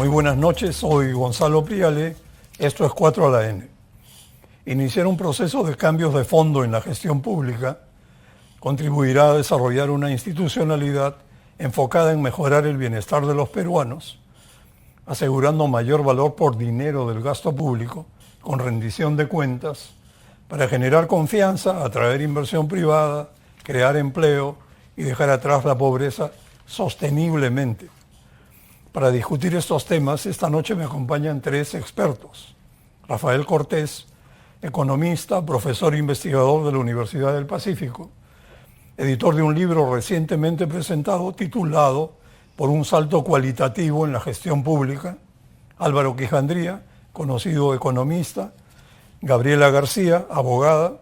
Muy buenas noches, soy Gonzalo Priale, esto es 4 a la N. Iniciar un proceso de cambios de fondo en la gestión pública contribuirá a desarrollar una institucionalidad enfocada en mejorar el bienestar de los peruanos, asegurando mayor valor por dinero del gasto público con rendición de cuentas, para generar confianza, atraer inversión privada, crear empleo y dejar atrás la pobreza sosteniblemente. Para discutir estos temas, esta noche me acompañan 3 expertos. Rafael Cortés, economista, profesor e investigador de la Universidad del Pacífico, editor de un libro recientemente presentado titulado Por un salto cualitativo en la gestión pública. Álvaro Quijandría, conocido economista. Gabriela García, abogada,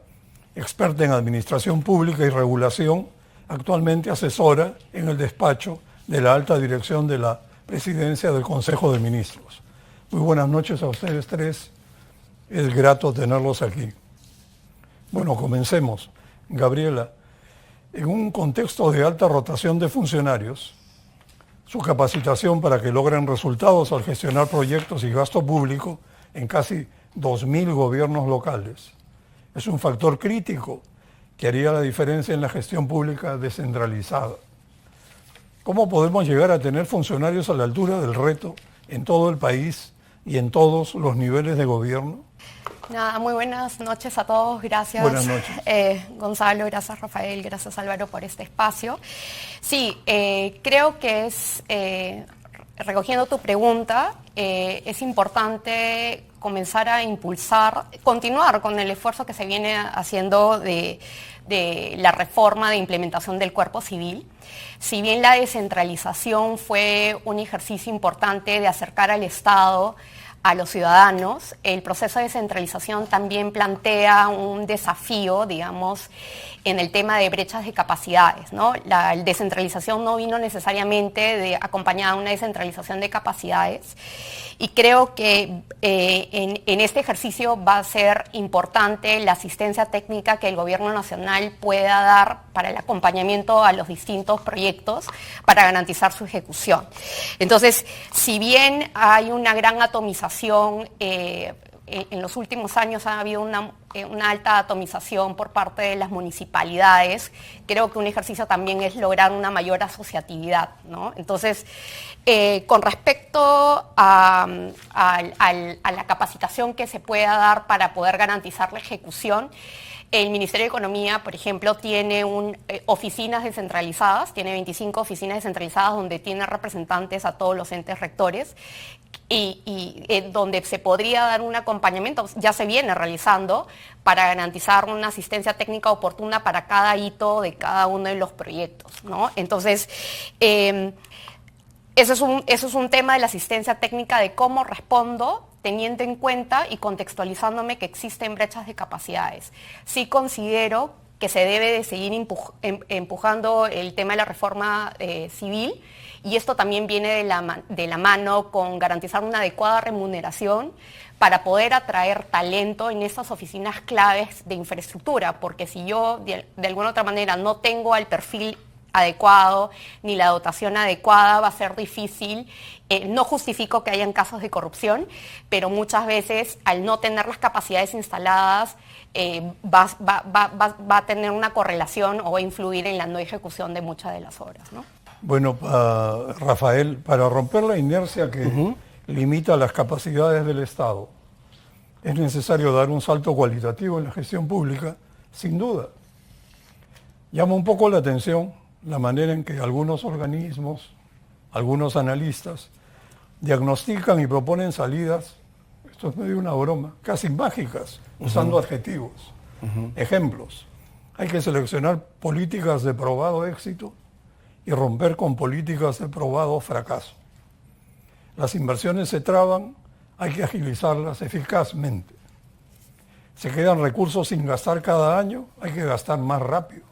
experta en administración pública y regulación, actualmente asesora en el despacho de la alta dirección de la Presidencia del Consejo de Ministros. Muy buenas noches a ustedes 3. Es grato tenerlos aquí. Bueno, comencemos. Gabriela, en un contexto de alta rotación de funcionarios, su capacitación para que logren resultados al gestionar proyectos y gasto público en casi 2.000 gobiernos locales es un factor crítico que haría la diferencia en la gestión pública descentralizada. ¿Cómo podemos llegar a tener funcionarios a la altura del reto en todo el país y en todos los niveles de gobierno? Nada, muy buenas noches a todos, gracias. Buenas noches. Gonzalo, gracias Rafael, gracias Álvaro por este espacio. Sí, creo que es, recogiendo tu pregunta, es importante comenzar a continuar con el esfuerzo que se viene haciendo de la reforma de implementación del cuerpo civil. Si bien la descentralización fue un ejercicio importante de acercar al Estado a los ciudadanos, el proceso de descentralización también plantea un desafío, digamos, en el tema de brechas de capacidades, ¿no? La descentralización no vino necesariamente acompañada de una descentralización de capacidades, y creo que en este ejercicio va a ser importante la asistencia técnica que el Gobierno Nacional pueda dar para el acompañamiento a los distintos proyectos para garantizar su ejecución. Entonces, si bien hay una gran atomización, en los últimos años ha habido una alta atomización por parte de las municipalidades, creo que un ejercicio también es lograr una mayor asociatividad, ¿no? Entonces, con respecto a la capacitación que se pueda dar para poder garantizar la ejecución, el Ministerio de Economía, por ejemplo, tiene oficinas descentralizadas, tiene 25 oficinas descentralizadas donde tiene representantes a todos los entes rectores, y donde se podría dar un acompañamiento, ya se viene realizando, para garantizar una asistencia técnica oportuna para cada hito de cada uno de los proyectos, ¿no? Entonces, eso es un tema de la asistencia técnica, de cómo respondo teniendo en cuenta y contextualizándome que existen brechas de capacidades. Sí considero que se debe de seguir empujando el tema de la reforma civil, y esto también viene de la mano con garantizar una adecuada remuneración para poder atraer talento en estas oficinas claves de infraestructura, porque si yo de alguna otra manera no tengo el perfil adecuado ni la dotación adecuada, va a ser difícil. No justifico que hayan casos de corrupción, pero muchas veces al no tener las capacidades instaladas va a tener una correlación o va a influir en la no ejecución de muchas de las obras, ¿no? Bueno, Rafael, para romper la inercia que limita las capacidades del Estado, es necesario dar un salto cualitativo en la gestión pública, sin duda. Llama un poco la atención la manera en que algunos organismos, algunos analistas, diagnostican y proponen salidas, esto es medio una broma, casi mágicas, usando adjetivos. Ejemplos: hay que seleccionar políticas de probado éxito y romper con políticas de probado fracaso. Las inversiones se traban, hay que agilizarlas eficazmente. Se quedan recursos sin gastar cada año, hay que gastar más rápido.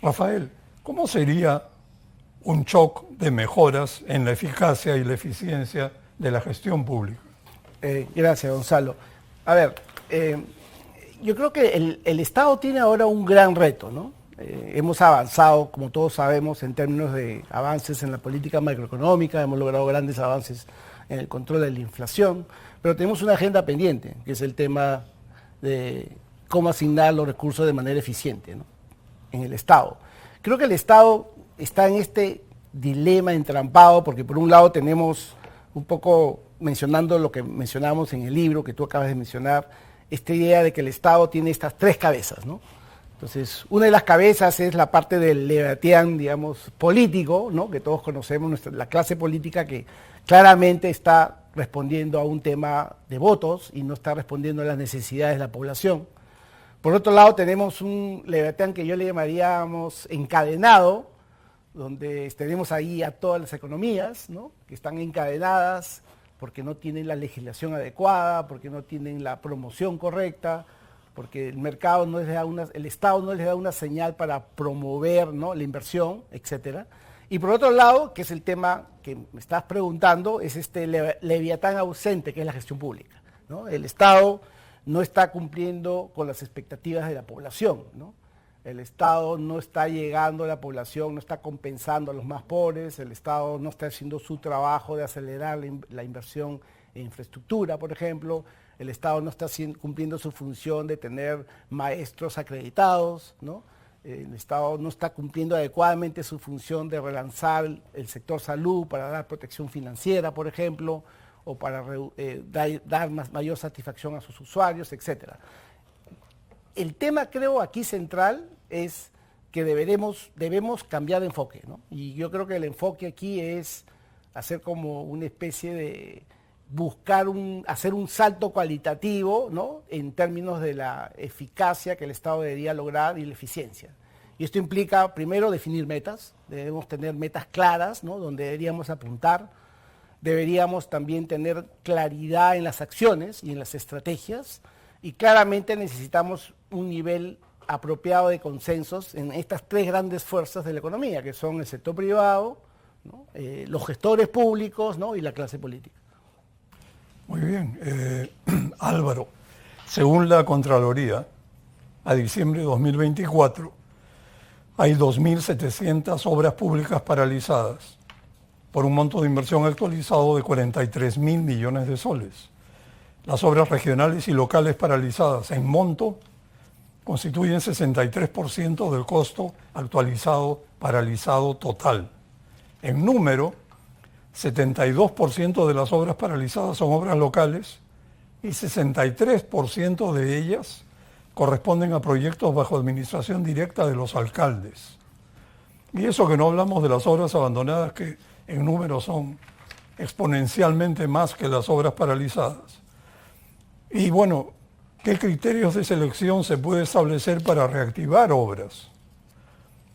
Rafael, ¿cómo sería un shock de mejoras en la eficacia y la eficiencia de la gestión pública? Gracias, Gonzalo. A ver, yo creo que el Estado tiene ahora un gran reto, ¿no? Hemos avanzado, como todos sabemos, en términos de avances en la política macroeconómica, hemos logrado grandes avances en el control de la inflación, pero tenemos una agenda pendiente, que es el tema de cómo asignar los recursos de manera eficiente, ¿no?, en el Estado. Creo que el Estado está en este dilema entrampado, porque por un lado tenemos, un poco mencionando lo que mencionamos en el libro que tú acabas de mencionar, esta idea de que el Estado tiene estas tres cabezas, ¿no? Entonces, una de las cabezas es la parte del Leviatán, digamos, político, ¿no?, que todos conocemos, la clase política que claramente está respondiendo a un tema de votos y no está respondiendo a las necesidades de la población. Por otro lado, tenemos un Leviatán que yo le llamaríamos encadenado, donde tenemos ahí a todas las economías, ¿no?, que están encadenadas porque no tienen la legislación adecuada, porque no tienen la promoción correcta, porque el mercado no les da el Estado no les da una señal para promover, ¿no?, la inversión, etcétera. Y por otro lado, que es el tema que me estás preguntando, es este Leviatán ausente, que es la gestión pública, ¿no? El Estado no está cumpliendo con las expectativas de la población, ¿no? El Estado no está llegando a la población, no está compensando a los más pobres, el Estado no está haciendo su trabajo de acelerar la inversión en infraestructura, por ejemplo. El Estado no está cumpliendo su función de tener maestros acreditados, ¿no? El Estado no está cumpliendo adecuadamente su función de relanzar el sector salud para dar protección financiera, por ejemplo, o para dar mayor satisfacción a sus usuarios, etc. El tema, creo, aquí central es que debemos cambiar de enfoque, ¿no? Y yo creo que el enfoque aquí es hacer como una especie de hacer un salto cualitativo, ¿no?, en términos de la eficacia que el Estado debería lograr y la eficiencia. Y esto implica, primero, definir metas. Debemos tener metas claras, ¿no?, donde deberíamos apuntar. Deberíamos también tener claridad en las acciones y en las estrategias. Y claramente necesitamos un nivel apropiado de consensos en estas tres grandes fuerzas de la economía, que son el sector privado, ¿no?, los gestores públicos, ¿no?, y la clase política. Muy bien. Álvaro, según la Contraloría, a diciembre de 2024 hay 2.700 obras públicas paralizadas por un monto de inversión actualizado de 43.000 millones de soles. Las obras regionales y locales paralizadas en monto constituyen 63% del costo actualizado paralizado total. En número, 72% de las obras paralizadas son obras locales y 63% de ellas corresponden a proyectos bajo administración directa de los alcaldes. Y eso que no hablamos de las obras abandonadas, que en número son exponencialmente más que las obras paralizadas. Y bueno, ¿qué criterios de selección se puede establecer para reactivar obras?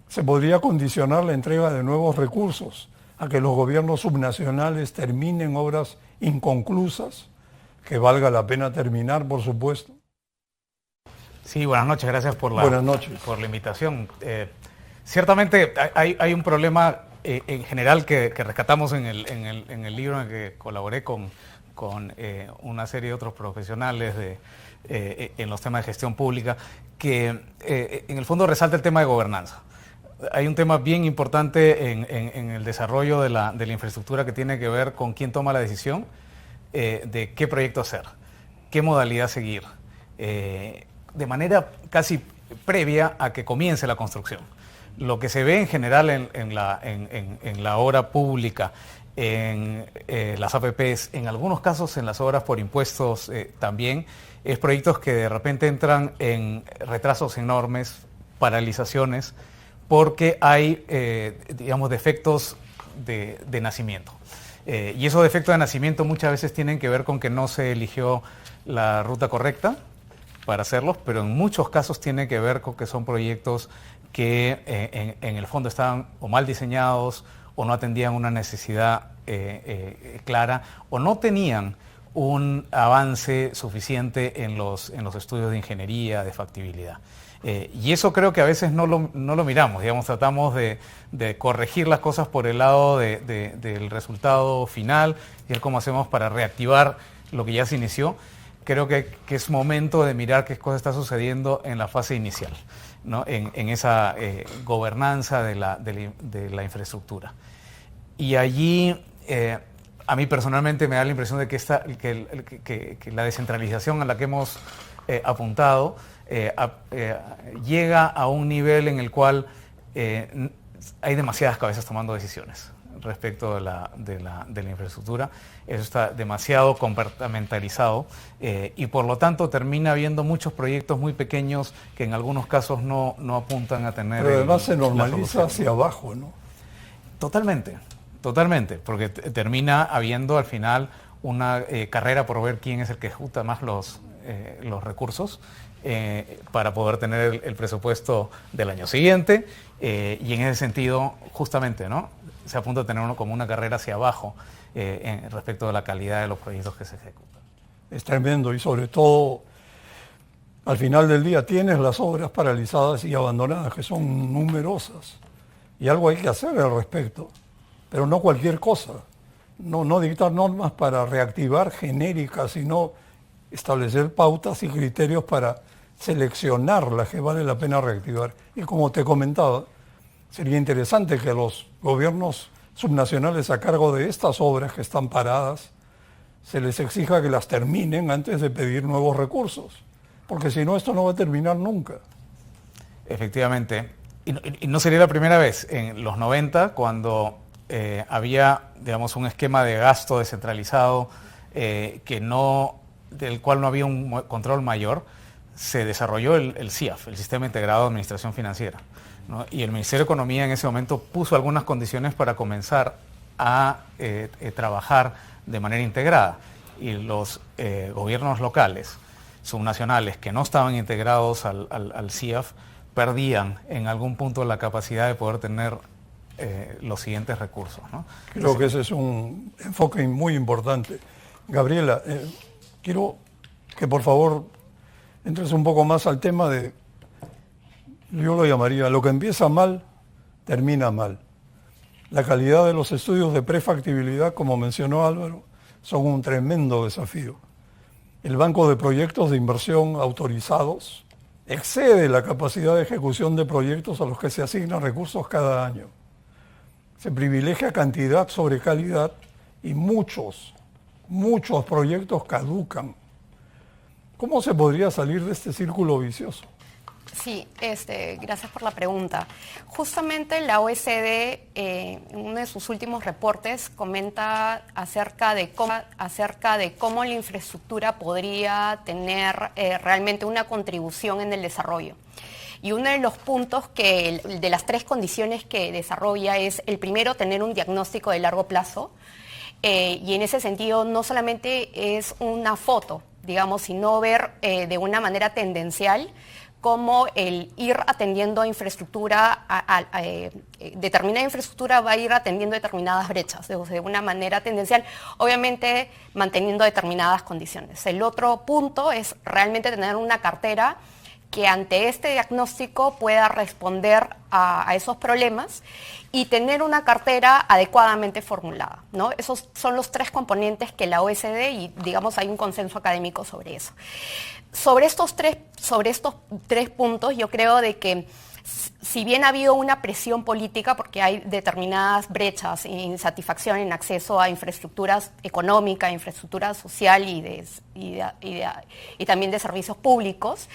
Se podría condicionar la entrega de nuevos recursos a que los gobiernos subnacionales terminen obras inconclusas, que valga la pena terminar, por supuesto. Sí, buenas noches, gracias por la invitación. Ciertamente hay un problema en general que rescatamos en el libro en el que colaboré con una serie de otros profesionales en los temas de gestión pública, que en el fondo resalta el tema de gobernanza. Hay un tema bien importante en el desarrollo de la infraestructura que tiene que ver con quién toma la decisión de qué proyecto hacer, qué modalidad seguir, de manera casi previa a que comience la construcción. Lo que se ve en general en la obra pública, en las APPs, en algunos casos en las obras por impuestos también, es proyectos que de repente entran en retrasos enormes, paralizaciones, porque hay, digamos, defectos de nacimiento. Y esos defectos de nacimiento muchas veces tienen que ver con que no se eligió la ruta correcta para hacerlos, pero en muchos casos tiene que ver con que son proyectos que en el fondo estaban o mal diseñados o no atendían una necesidad clara o no tenían un avance suficiente en los estudios de ingeniería, de factibilidad. Y eso creo que a veces no lo miramos, digamos, tratamos de corregir las cosas por el lado del resultado final y el cómo hacemos para reactivar lo que ya se inició. Creo que es momento de mirar qué cosa está sucediendo en la fase inicial. ¿no? en esa gobernanza de la infraestructura. Y allí, a mí personalmente me da la impresión de que la descentralización a la que hemos apuntado llega a un nivel en el cual hay demasiadas cabezas tomando decisiones respecto de la infraestructura. Eso está demasiado compartimentalizado y por lo tanto termina habiendo muchos proyectos muy pequeños que en algunos casos no apuntan a tener... Pero además se normaliza hacia abajo, ¿no? Totalmente, porque termina habiendo al final una carrera por ver quién es el que ejecuta más los recursos para poder tener el presupuesto del año siguiente y en ese sentido justamente, ¿no?, se apunta a tener uno como una carrera hacia abajo respecto de la calidad de los proyectos que se ejecutan. Es tremendo y sobre todo al final del día tienes las obras paralizadas y abandonadas que son numerosas y algo hay que hacer al respecto, pero no cualquier cosa, no dictar normas para reactivar genéricas, sino establecer pautas y criterios para seleccionar las que vale la pena reactivar. Y como te comentaba, sería interesante que los gobiernos subnacionales a cargo de estas obras que están paradas, se les exija que las terminen antes de pedir nuevos recursos, porque si no, esto no va a terminar nunca. Efectivamente, y no sería la primera vez. En los 90, cuando había, digamos, un esquema de gasto descentralizado del cual no había un control mayor, se desarrolló el CIAF, el Sistema Integrado de Administración Financiera, ¿no? Y el Ministerio de Economía en ese momento puso algunas condiciones para comenzar a trabajar de manera integrada. Y los gobiernos locales, subnacionales, que no estaban integrados al CIAF, perdían en algún punto la capacidad de poder tener los siguientes recursos, ¿no? Creo que ese es un enfoque muy importante. Gabriela, quiero que por favor entres un poco más al tema de, yo lo llamaría, lo que empieza mal, termina mal. La calidad de los estudios de prefactibilidad, como mencionó Álvaro, son un tremendo desafío. El banco de proyectos de inversión autorizados excede la capacidad de ejecución de proyectos a los que se asignan recursos cada año. Se privilegia cantidad sobre calidad y muchos proyectos caducan. ¿Cómo se podría salir de este círculo vicioso? Sí, gracias por la pregunta. Justamente la OECD, en uno de sus últimos reportes, comenta acerca de cómo la infraestructura podría tener realmente una contribución en el desarrollo. Y uno de los puntos de las 3 condiciones que desarrolla es, el primero, tener un diagnóstico de largo plazo. Y en ese sentido no solamente es una foto, digamos, sino ver de una manera tendencial cómo el ir atendiendo a infraestructura, determinada infraestructura va a ir atendiendo determinadas brechas, de una manera tendencial, obviamente manteniendo determinadas condiciones. El otro punto es realmente tener una cartera que ante este diagnóstico pueda responder a esos problemas y tener una cartera adecuadamente formulada, ¿no? Esos son los 3 componentes que la OECD, y digamos hay un consenso académico sobre eso. Sobre estos tres puntos, yo creo de que si bien ha habido una presión política porque hay determinadas brechas e insatisfacción en acceso a infraestructuras económica, infraestructura social y también de servicios públicos,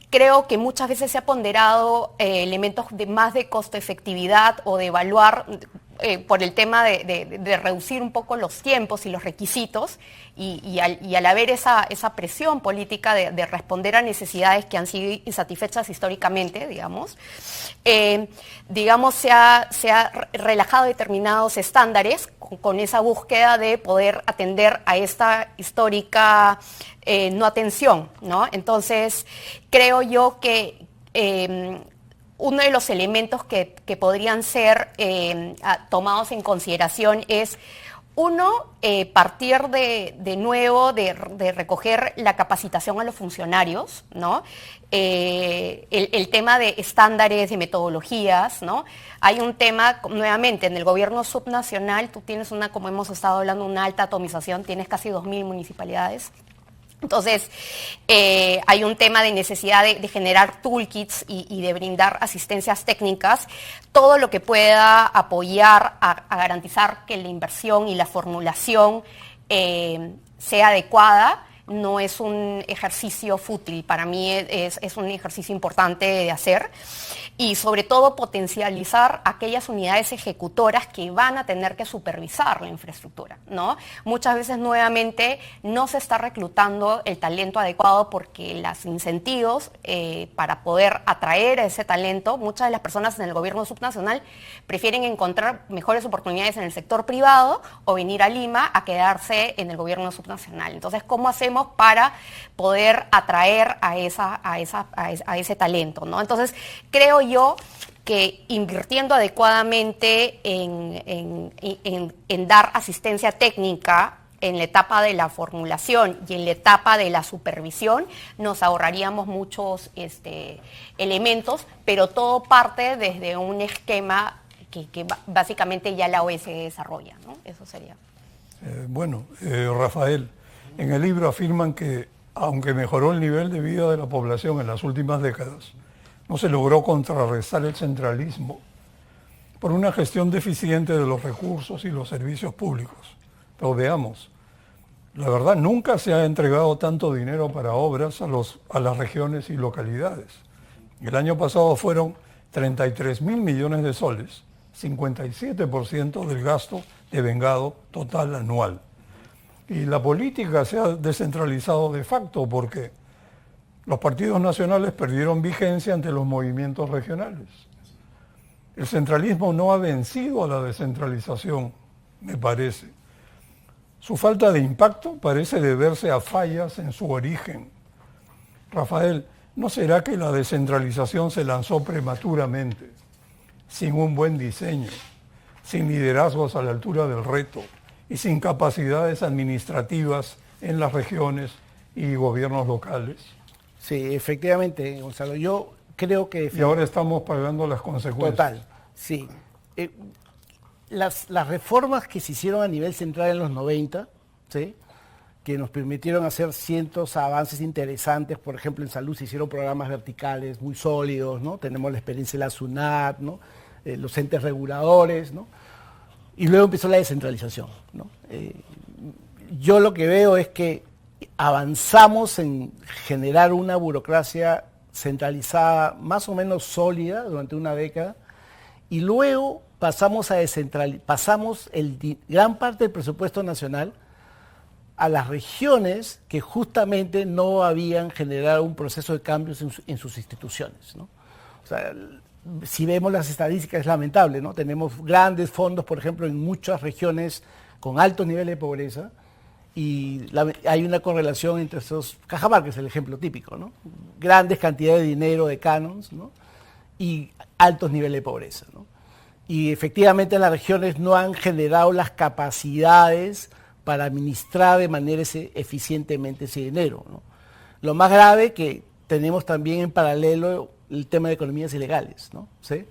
creo que muchas veces se ha ponderado elementos más de costo-efectividad o de evaluar por el tema de reducir un poco los tiempos y los requisitos y al haber esa presión política de responder a necesidades que han sido insatisfechas históricamente, se ha relajado determinados estándares con esa búsqueda de poder atender a esta histórica no atención, ¿no? Entonces, creo yo que uno de los elementos que podrían ser tomados en consideración es, uno, partir de nuevo de recoger la capacitación a los funcionarios, ¿no? El tema de estándares, de metodologías, ¿no? Hay un tema, nuevamente, en el gobierno subnacional, tú tienes como hemos estado hablando, una alta atomización, tienes casi 2.000 municipalidades. Entonces, hay un tema de necesidad de generar toolkits y de brindar asistencias técnicas, todo lo que pueda apoyar a garantizar que la inversión y la formulación sea adecuada. No es un ejercicio fútil, para mí es un ejercicio importante de hacer, y sobre todo potencializar aquellas unidades ejecutoras que van a tener que supervisar la infraestructura, ¿no? Muchas veces nuevamente no se está reclutando el talento adecuado porque los incentivos para poder atraer a ese talento, muchas de las personas en el gobierno subnacional prefieren encontrar mejores oportunidades en el sector privado o venir a Lima a quedarse en el gobierno subnacional. Entonces, ¿cómo hacemos para poder atraer a ese talento, ¿no? Entonces, creo yo que invirtiendo adecuadamente en dar asistencia técnica en la etapa de la formulación y en la etapa de la supervisión, nos ahorraríamos muchos elementos, pero todo parte desde un esquema que básicamente ya la OES desarrolla, ¿no? Eso sería. Rafael, en el libro afirman que, aunque mejoró el nivel de vida de la población en las últimas décadas, no se logró contrarrestar el centralismo por una gestión deficiente de los recursos y los servicios públicos. Pero veamos, la verdad nunca se ha entregado tanto dinero para obras a las regiones y localidades. El año pasado fueron 33.000 millones de soles, 57% del gasto devengado total anual. Y la política se ha descentralizado de facto porque los partidos nacionales perdieron vigencia ante los movimientos regionales. El centralismo no ha vencido a la descentralización, me parece. Su falta de impacto parece deberse a fallas en su origen. Rafael, ¿no será que la descentralización se lanzó prematuramente, sin un buen diseño, sin liderazgos a la altura del reto y sin capacidades administrativas en las regiones y gobiernos locales? Sí, efectivamente, Gonzalo. Yo creo que... Y ahora estamos pagando las consecuencias. Total, sí. Las reformas que se hicieron a nivel central en los 90, ¿sí?, que nos permitieron hacer cientos de avances interesantes. Por ejemplo, en salud se hicieron programas verticales muy sólidos, ¿no? Tenemos la experiencia de la SUNAT, ¿no? Los entes reguladores, ¿no? Y luego empezó la descentralización, ¿no? Yo lo que veo es que avanzamos en generar una burocracia centralizada más o menos sólida durante una década, y luego pasamos a pasamos gran parte del presupuesto nacional a las regiones que justamente no habían generado un proceso de cambios en sus instituciones, ¿no? O sea, si vemos las estadísticas es lamentable, ¿no? Tenemos grandes fondos, por ejemplo, en muchas regiones con altos niveles de pobreza, y hay una correlación entre esos. Cajamarca es el ejemplo típico, ¿no? Grandes cantidades de dinero de canons, ¿no? Y altos niveles de pobreza, ¿no? Y efectivamente las regiones no han generado las capacidades para administrar de manera eficientemente ese dinero, ¿no? Lo más grave que tenemos también en paralelo el tema de economías ilegales, ¿no? ¿Sí?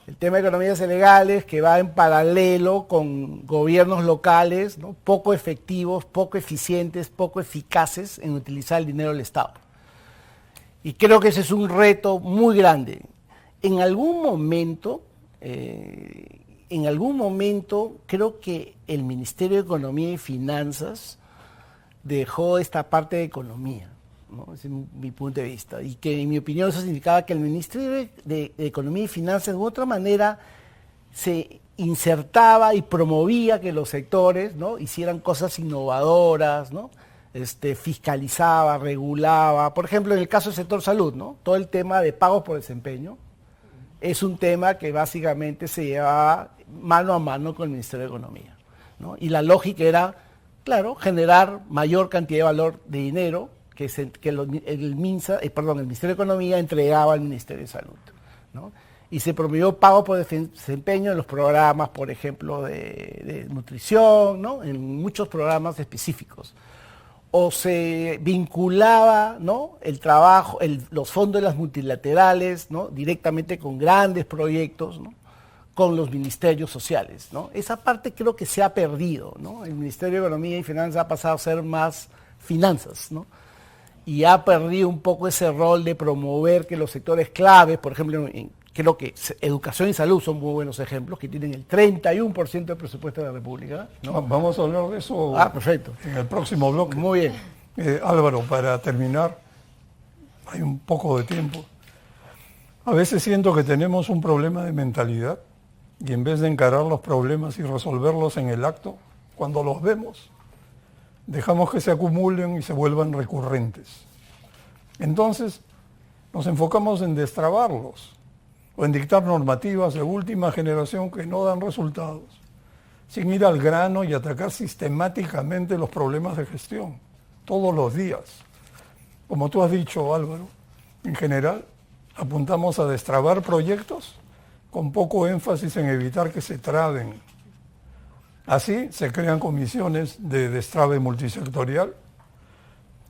El tema de economías ilegales que va en paralelo con gobiernos locales, ¿no?, poco efectivos, poco eficientes, poco eficaces en utilizar el dinero del Estado. Y creo que ese es un reto muy grande. En algún momento creo que el Ministerio de Economía y Finanzas dejó esta parte de economía, ¿no? Ese es mi punto de vista, y que en mi opinión eso significaba que el Ministerio de Economía y Finanzas de otra manera se insertaba y promovía que los sectores, ¿no?, hicieran cosas innovadoras, ¿no? Fiscalizaba, regulaba. Por ejemplo, en el caso del sector salud, ¿no?, todo el tema de pagos por desempeño es un tema que básicamente se llevaba mano a mano con el Ministerio de Economía, ¿no? Y la lógica era, claro, generar mayor cantidad de valor de dinero que el Ministerio de Economía entregaba al Ministerio de Salud, ¿no? Y se promovió pago por desempeño en los programas, por ejemplo, de nutrición, ¿no?, en muchos programas específicos. O se vinculaba, ¿no?, el trabajo, los fondos de las multilaterales, ¿no?, directamente con grandes proyectos, ¿no?, con los ministerios sociales, ¿no? Esa parte creo que se ha perdido, ¿no? El Ministerio de Economía y Finanzas ha pasado a ser más finanzas, ¿no? y ha perdido un poco ese rol de promover que los sectores claves, por ejemplo, creo que educación y salud son muy buenos ejemplos, que tienen el 31% del presupuesto de la República, ¿no? Vamos a hablar de eso perfecto. En el próximo bloque. Muy bien. Álvaro, para terminar, hay un poco de tiempo. A veces siento que tenemos un problema de mentalidad y en vez de encarar los problemas y resolverlos en el acto, cuando los vemos, dejamos que se acumulen y se vuelvan recurrentes. Entonces, nos enfocamos en destrabarlos o en dictar normativas de última generación que no dan resultados, sin ir al grano y atacar sistemáticamente los problemas de gestión, todos los días. Como tú has dicho, Álvaro, en general, apuntamos a destrabar proyectos con poco énfasis en evitar que se traben. Así se crean comisiones de destrave multisectorial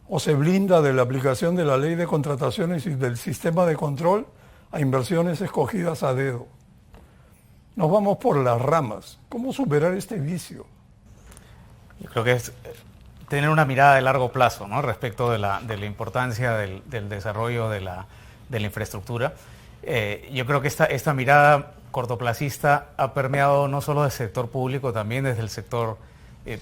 o se blinda de la aplicación de la ley de contrataciones y del sistema de control a inversiones escogidas a dedo. Nos vamos por las ramas. ¿Cómo superar este vicio? Yo creo que es tener una mirada de largo plazo, ¿no? Respecto de la importancia del desarrollo de la infraestructura. Yo creo que esta mirada cortoplacista ha permeado no solo del sector público, también desde el sector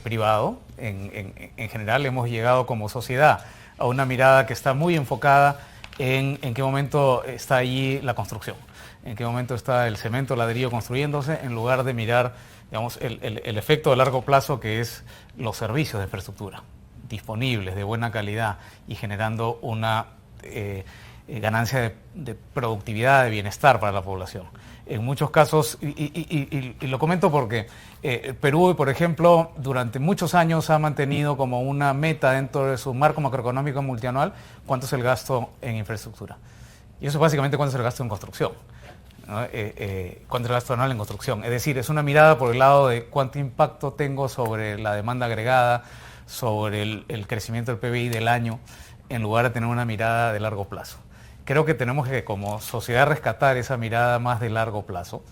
privado. En general hemos llegado como sociedad a una mirada que está muy enfocada en qué momento está allí la construcción, en qué momento está el cemento, ladrillo construyéndose, en lugar de mirar, digamos, el efecto de largo plazo, que es los servicios de infraestructura disponibles, de buena calidad y generando una ganancia de productividad, de bienestar para la población. En muchos casos, y lo comento porque Perú, por ejemplo, durante muchos años ha mantenido como una meta dentro de su marco macroeconómico multianual cuánto es el gasto en infraestructura. Y eso es básicamente cuánto es el gasto en construcción, ¿no? Cuánto es el gasto anual en construcción. Es decir, es una mirada por el lado de cuánto impacto tengo sobre la demanda agregada, sobre el crecimiento del PBI del año, en lugar de tener una mirada de largo plazo. Creo que tenemos que como sociedad rescatar esa mirada más de largo plazo,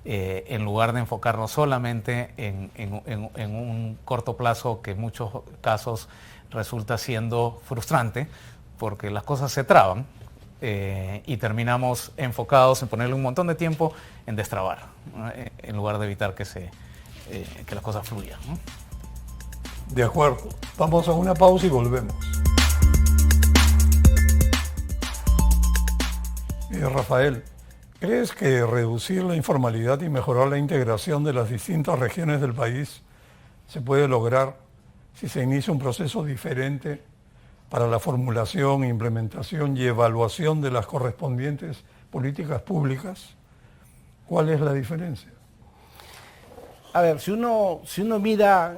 en lugar de enfocarnos solamente en un corto plazo que en muchos casos resulta siendo frustrante porque las cosas se traban y terminamos enfocados en ponerle un montón de tiempo en destrabar, ¿no? En lugar de evitar que las cosas fluyan, ¿no? De acuerdo. Vamos a una pausa y volvemos. Rafael, ¿crees que reducir la informalidad y mejorar la integración de las distintas regiones del país se puede lograr si se inicia un proceso diferente para la formulación, implementación y evaluación de las correspondientes políticas públicas? ¿Cuál es la diferencia? A ver, si uno mira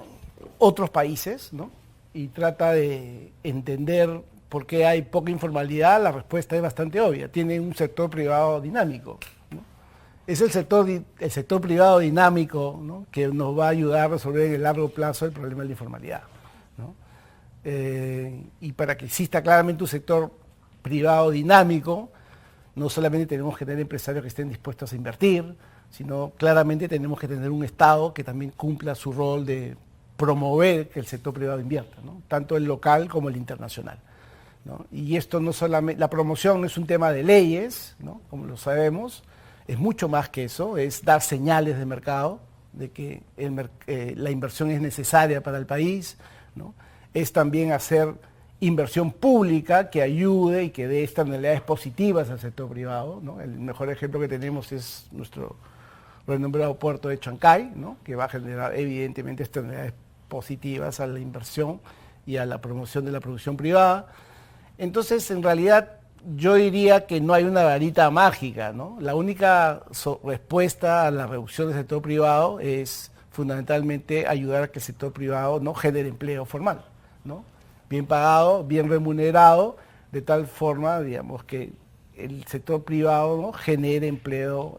otros países, ¿no?, y trata de entender por qué hay poca informalidad, la respuesta es bastante obvia. Tiene un sector privado dinámico, ¿no? Es el sector privado dinámico, ¿no?, que nos va a ayudar a resolver en el largo plazo el problema de la informalidad, ¿no? Y para que exista claramente un sector privado dinámico, no solamente tenemos que tener empresarios que estén dispuestos a invertir, sino claramente tenemos que tener un Estado que también cumpla su rol de promover que el sector privado invierta, ¿no?, tanto el local como el internacional, ¿no? Y esto no solamente, la promoción no es un tema de leyes, ¿no?, como lo sabemos, es mucho más que eso, es dar señales de mercado, de que la inversión es necesaria para el país, ¿no? Es también hacer inversión pública que ayude y que dé externalidades positivas al sector privado, ¿no? El mejor ejemplo que tenemos es nuestro renombrado puerto de Chancay, ¿no?, que va a generar evidentemente externalidades positivas a la inversión y a la promoción de la producción privada. Entonces, en realidad, yo diría que no hay una varita mágica, ¿no? La única respuesta a la reducción del sector privado es fundamentalmente ayudar a que el sector privado no genere empleo formal, ¿no?, bien pagado, bien remunerado, de tal forma, digamos, que el sector privado, ¿no?, genere empleo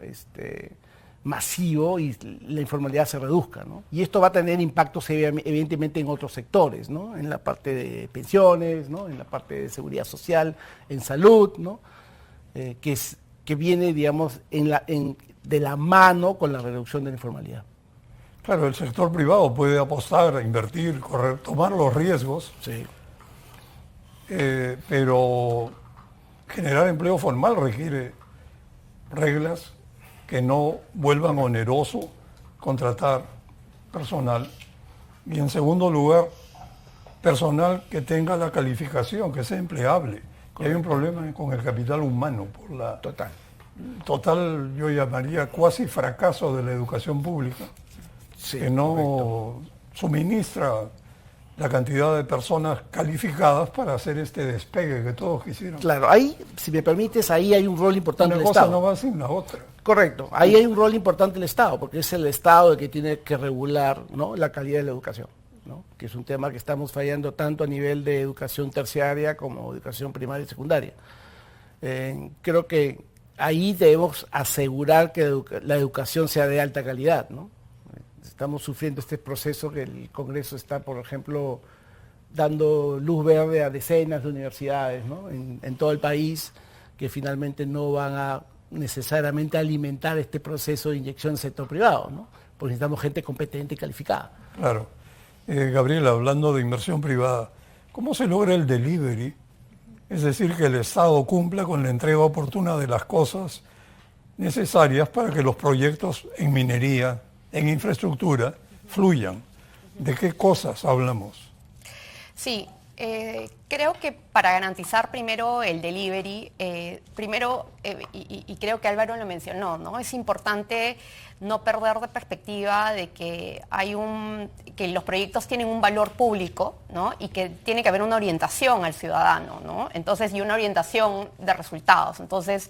masivo y la informalidad se reduzca, ¿no? Y esto va a tener impactos evidentemente en otros sectores, ¿no?, en la parte de pensiones, ¿no?, en la parte de seguridad social, en salud, ¿no?, que viene, digamos, de la mano con la reducción de la informalidad. Claro, el sector privado puede apostar, invertir, tomar los riesgos. Sí. pero generar empleo formal requiere reglas que no vuelvan oneroso contratar personal. Y en segundo lugar, personal que tenga la calificación, que sea empleable. Y hay un problema con el capital humano por la total, yo llamaría cuasi fracaso de la educación pública, que no suministra la cantidad de personas calificadas para hacer este despegue que todos quisieron. Claro, ahí, si me permites, ahí hay un rol importante del Estado. Una cosa no va sin la otra. Correcto, ahí hay un rol importante del Estado, porque es el Estado el que tiene que regular, ¿no?, la calidad de la educación, ¿no?, que es un tema que estamos fallando tanto a nivel de educación terciaria como educación primaria y secundaria. Creo que ahí debemos asegurar que la educación sea de alta calidad, ¿no? Estamos sufriendo este proceso que el Congreso está, por ejemplo, dando luz verde a decenas de universidades, ¿no?, en todo el país, que finalmente no van a necesariamente alimentar este proceso de inyección del sector privado, ¿no?, porque necesitamos gente competente y calificada. Claro. Gabriela, hablando de inversión privada, ¿cómo se logra el delivery? Es decir, que el Estado cumpla con la entrega oportuna de las cosas necesarias para que los proyectos en minería, en infraestructura, fluyan. ¿De qué cosas hablamos? Sí, creo que para garantizar primero el delivery, y creo que Álvaro lo mencionó, ¿no?, es importante no perder de perspectiva de que que los proyectos tienen un valor público, ¿no?, y que tiene que haber una orientación al ciudadano, ¿no?, entonces, y una orientación de resultados. Entonces,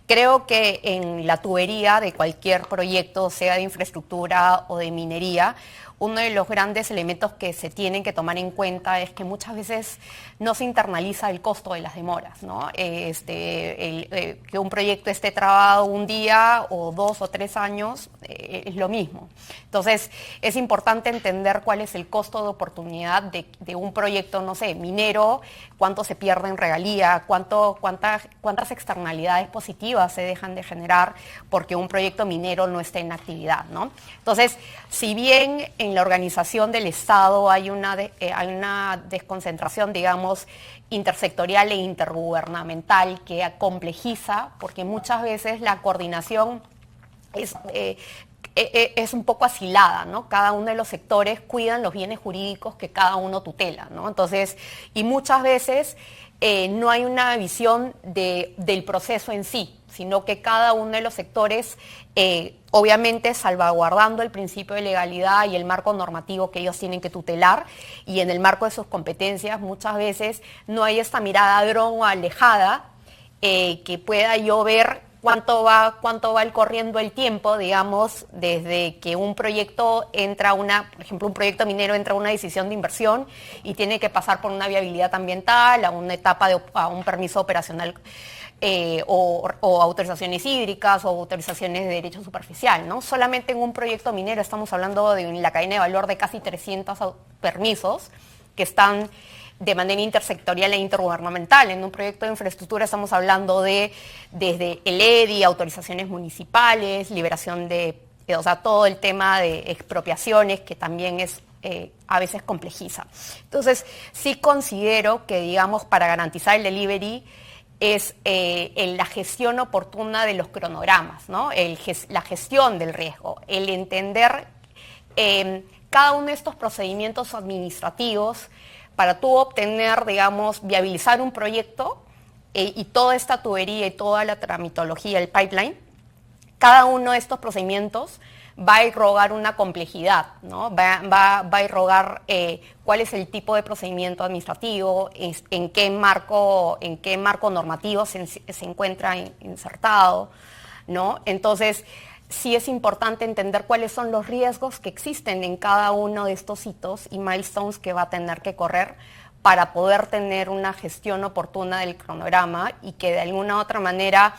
creo que en la tubería de cualquier proyecto, sea de infraestructura o de minería, uno de los grandes elementos que se tienen que tomar en cuenta es que muchas veces no se internaliza el costo de las demoras, ¿no? Que un proyecto esté trabado un día o 2 o 3 años es lo mismo. Entonces, es importante entender cuál es el costo de oportunidad de un proyecto, no sé, minero, cuánto se pierde en regalía, cuántas externalidades positivas se dejan de generar porque un proyecto minero no esté en actividad, ¿no? Entonces, si bien en la organización del Estado hay una desconcentración, digamos, intersectorial e intergubernamental que complejiza, porque muchas veces la coordinación es un poco asilada, ¿no? Cada uno de los sectores cuidan los bienes jurídicos que cada uno tutela, ¿no? Entonces, y muchas veces no hay una visión del proceso en sí, sino que cada uno de los sectores, obviamente salvaguardando el principio de legalidad y el marco normativo que ellos tienen que tutelar, y en el marco de sus competencias muchas veces no hay esta mirada dron o alejada que pueda yo ver cuánto va corriendo el tiempo, digamos, desde que un proyecto entra por ejemplo, un proyecto minero entra a una decisión de inversión y tiene que pasar por una viabilidad ambiental, a una etapa a un permiso operacional o autorizaciones hídricas o autorizaciones de derecho superficial, ¿no? Solamente en un proyecto minero estamos hablando de la cadena de valor de casi 300 permisos que están de manera intersectorial e intergubernamental. En un proyecto de infraestructura estamos hablando desde el EDI, autorizaciones municipales, liberación o sea, todo el tema de expropiaciones que también a veces complejiza. Entonces, sí considero que, digamos, para garantizar el delivery es la gestión oportuna de los cronogramas, ¿no? La gestión del riesgo, el entender cada uno de estos procedimientos administrativos para tú obtener, digamos, viabilizar un proyecto y toda esta tubería y toda la tramitología, el pipeline, cada uno de estos procedimientos va a irrogar una complejidad, ¿no? Va a irrogar cuál es el tipo de procedimiento administrativo, en qué marco normativo se encuentra insertado, ¿no? Entonces, sí es importante entender cuáles son los riesgos que existen en cada uno de estos hitos y milestones que va a tener que correr para poder tener una gestión oportuna del cronograma y que de alguna u otra manera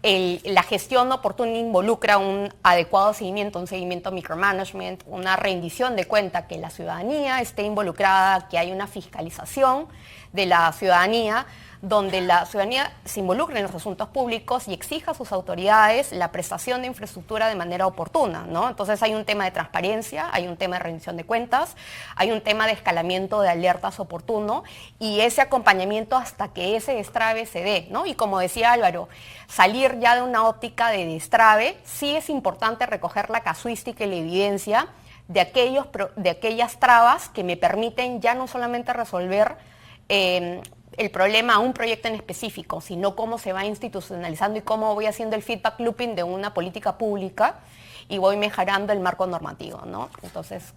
la gestión oportuna involucra un adecuado seguimiento, un seguimiento micromanagement, una rendición de cuenta, que la ciudadanía esté involucrada, que hay una fiscalización de la ciudadanía, donde la ciudadanía se involucre en los asuntos públicos y exija a sus autoridades la prestación de infraestructura de manera oportuna, ¿no? Entonces hay un tema de transparencia, hay un tema de rendición de cuentas, hay un tema de escalamiento de alertas oportuno y ese acompañamiento hasta que ese destrave se dé, ¿no? Y como decía Álvaro, salir ya de una óptica de destrave, sí es importante recoger la casuística y la evidencia de aquellas trabas que me permiten ya no solamente resolver el problema a un proyecto en específico, sino cómo se va institucionalizando y cómo voy haciendo el feedback looping de una política pública y voy mejorando el marco normativo, ¿no? Entonces,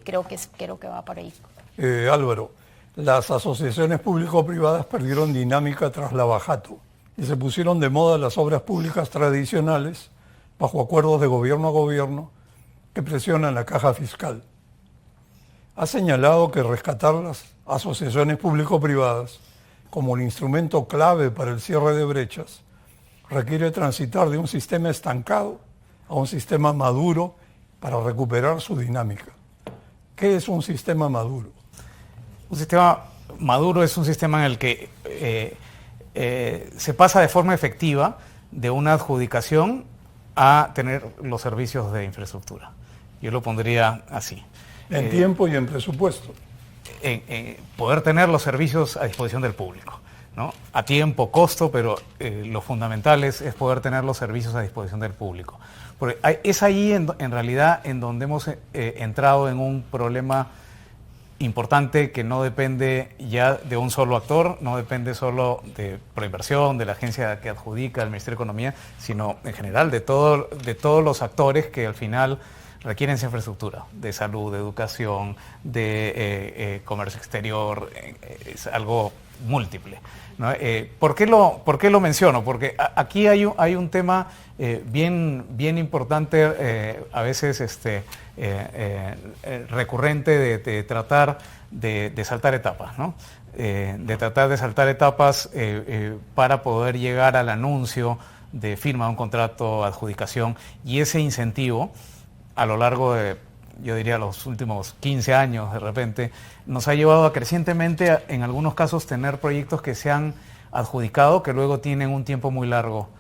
creo que va por ahí. Álvaro, las asociaciones público-privadas perdieron dinámica tras la Bajato y se pusieron de moda las obras públicas tradicionales bajo acuerdos de gobierno a gobierno que presionan la caja fiscal. Ha señalado que rescatar las asociaciones público-privadas como el instrumento clave para el cierre de brechas, requiere transitar de un sistema estancado a un sistema maduro para recuperar su dinámica. ¿Qué es un sistema maduro? Un sistema maduro es un sistema en el que se pasa de forma efectiva de una adjudicación a tener los servicios de infraestructura. Yo lo pondría así. En tiempo y en presupuesto. Poder tener los servicios a disposición del público, ¿no? A tiempo, costo, pero lo fundamental es poder tener los servicios a disposición del público. Porque es ahí en realidad en donde hemos entrado en un problema importante que no depende ya de un solo actor, no depende solo de Proinversión, de la agencia que adjudica, del Ministerio de Economía, sino en general de todos los actores que al final requieren esa infraestructura de salud, de educación, de comercio exterior, es algo múltiple, ¿no? ¿Por qué lo menciono? Porque aquí hay un tema bien importante, a veces recurrente de tratar de saltar etapas, ¿no? De tratar de saltar etapas para poder llegar al anuncio de firma de un contrato, adjudicación, y ese incentivo a lo largo de, yo diría, los últimos 15 años de repente, nos ha llevado a crecientemente, en algunos casos, tener proyectos que se han adjudicado, que luego tienen un tiempo muy largo